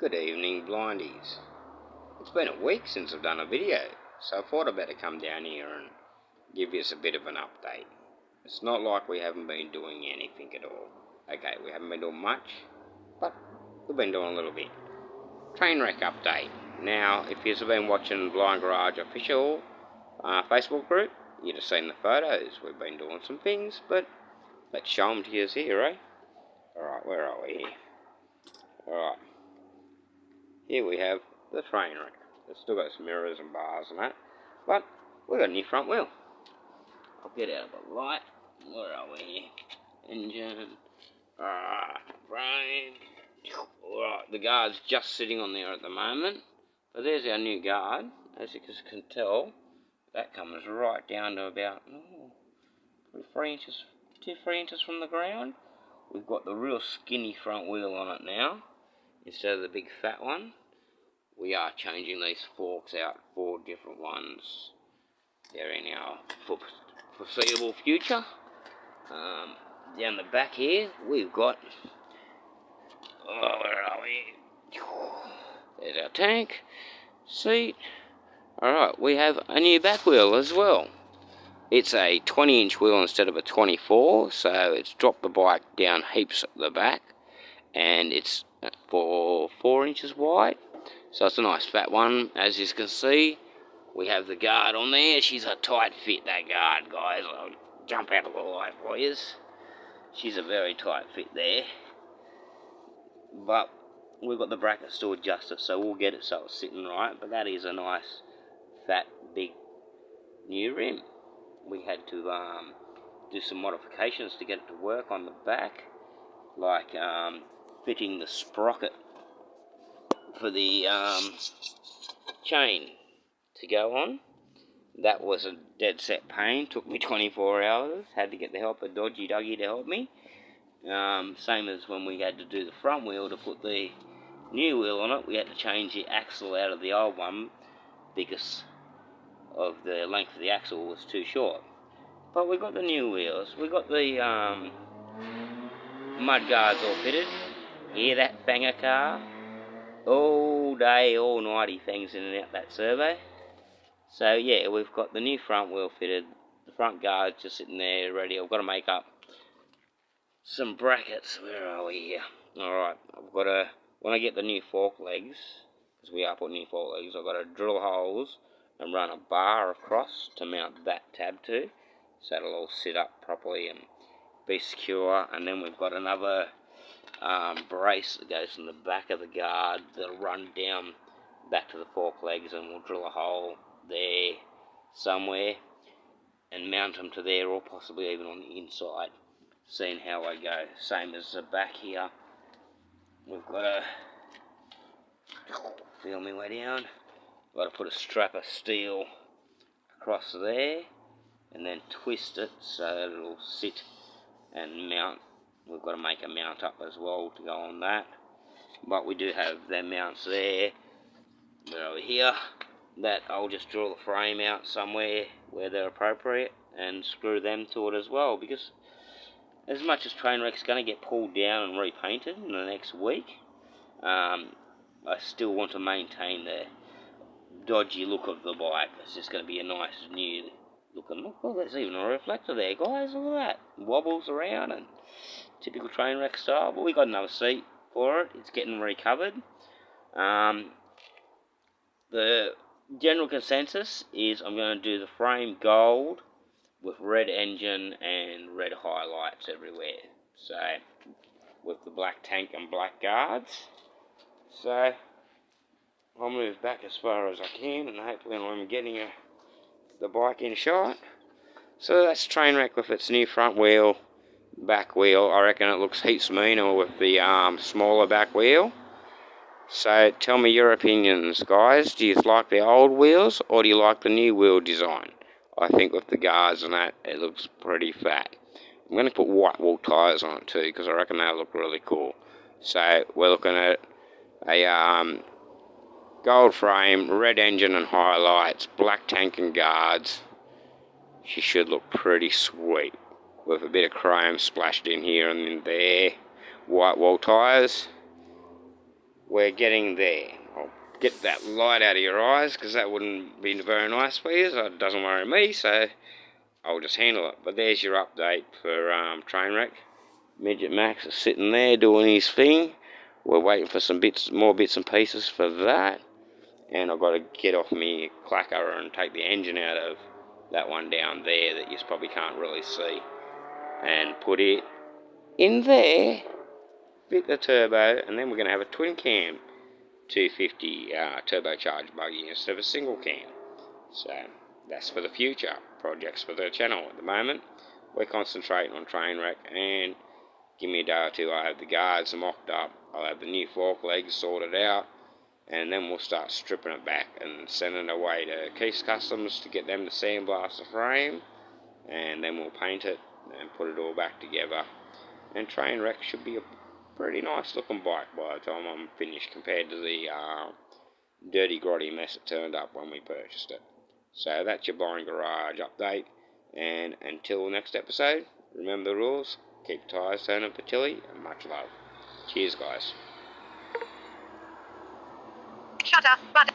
Good evening, blindies. It's been a week since I've done a video, so I thought I'd better come down here and give you a bit of an update. It's not like we haven't been doing anything at all. Okay, we haven't been doing much, but we've been doing a little bit. Trainwreck update. Now, if you've been watching Blind Garage official Facebook group, you'd have seen the photos. We've been doing some things, but let's show them to you here, eh? Alright, where are we here? Alright. Here we have the Trainwreck. It's still got some mirrors and bars and that, but we've got a new front wheel. I'll get out of the light. Where are we here? Engine. Frame. Alright, the guard's just sitting on there at the moment. But there's our new guard. As you can tell, that comes right down to about 3 inches, 2-3 inches from the ground. We've got the real skinny front wheel on it now, instead of the big fat one. We are changing these forks out for different ones. They're in our foreseeable future. Down the back here, we've got... where are we? There's our tank, seat. Alright, we have a new back wheel as well. It's a 20-inch wheel instead of a 24, so it's dropped the bike down heaps at the back. And it's for 4 inches wide. So it's a nice fat one. As you can see, we have the guard on there. She's a tight fit, that guard, guys. I'll jump out of the light for you. She's a very tight fit there. But we've got the brackets to adjust it, so we'll get it so it's sitting right. But that is a nice, fat, big, new rim. We had to do some modifications to get it to work on the back. Like fitting the sprocket for the chain to go on. That was a dead set pain. Took me 24 hours. Had to get the help of Dodgy Dougie to help me. Same as when we had to do the front wheel to put the new wheel on it. We had to change the axle out of the old one because of the length of the axle was too short. But we got the new wheels. We got the mudguards all fitted. Hear that fanger car? All day, all night he fangs in and out that servo. So yeah, we've got the new front wheel fitted. The front guard's just sitting there ready. I've got to make up some brackets. Where are we here? Alright, I've got to, when I get the new fork legs, because we are putting new fork legs, I've got to drill holes and run a bar across to mount that tab to, so it'll all sit up properly and be secure. And then we've got another brace that goes in the back of the guard that'll run down back to the fork legs, and we'll drill a hole there somewhere and mount them to there, or possibly even on the inside, seeing how I go. Same as the back here, we've got to feel my way down. Got to put a strap of steel across there and then twist it so that it'll sit and mount. We've got to make a mount up as well to go on that. But we do have them mounts there. They're over here. That I'll just drill the frame out somewhere where they're appropriate and screw them to it as well. Because as much as Trainwreck's going to get pulled down and repainted in the next week, I still want to maintain the dodgy look of the bike. It's just going to be a nice new looking look. Oh, there's even a reflector there, guys. Look at that. Wobbles around and typical Trainwreck style. But we got another seat for it. It's getting recovered. The general consensus is I'm going to do the frame gold with red engine and red highlights everywhere. So with the black tank and black guards. So I'll move back as far as I can, and hopefully I'm getting the bike in shot. So that's Trainwreck with its new front wheel, back wheel. I reckon it looks heaps meaner with the smaller back wheel. So tell me your opinions, guys. Do you like the old wheels, or do you like the new wheel design? I think with the guards and that, it looks pretty fat. I'm going to put white wool tyres on it too, because I reckon they'll look really cool. So we're looking at a gold frame, red engine and highlights, black tank and guards. She should look pretty sweet, with a bit of chrome splashed in here and in there. White wall tyres. we're getting there. I'll get that light out of your eyes, because that wouldn't be very nice for you. So it doesn't worry me, so I'll just handle it. But there's your update for Trainwreck. Midget Max is sitting there doing his thing. We're waiting for some more bits and pieces for that. And I've got to get off me clacker and take the engine out of that one down there that you probably can't really see, and put it in there, fit the turbo, and then we're going to have a twin cam 250 turbocharged buggy instead of a single cam. So that's for the future projects for the channel. At the moment we're concentrating on Trainwreck, and give me a day or two, I'll have the guards mocked up, I'll have the new fork legs sorted out, and then we'll start stripping it back and sending it away to Keith's Customs to get them to sandblast the frame, and then we'll paint it and put it all back together. And Trainwreck should be a pretty nice looking bike by the time I'm finished, compared to the dirty grotty mess it turned up when we purchased it. So that's your Blind Garage update, and until the next episode, remember the rules, keep tyres turning for Tilly, and much love. Cheers, guys. Shut up, but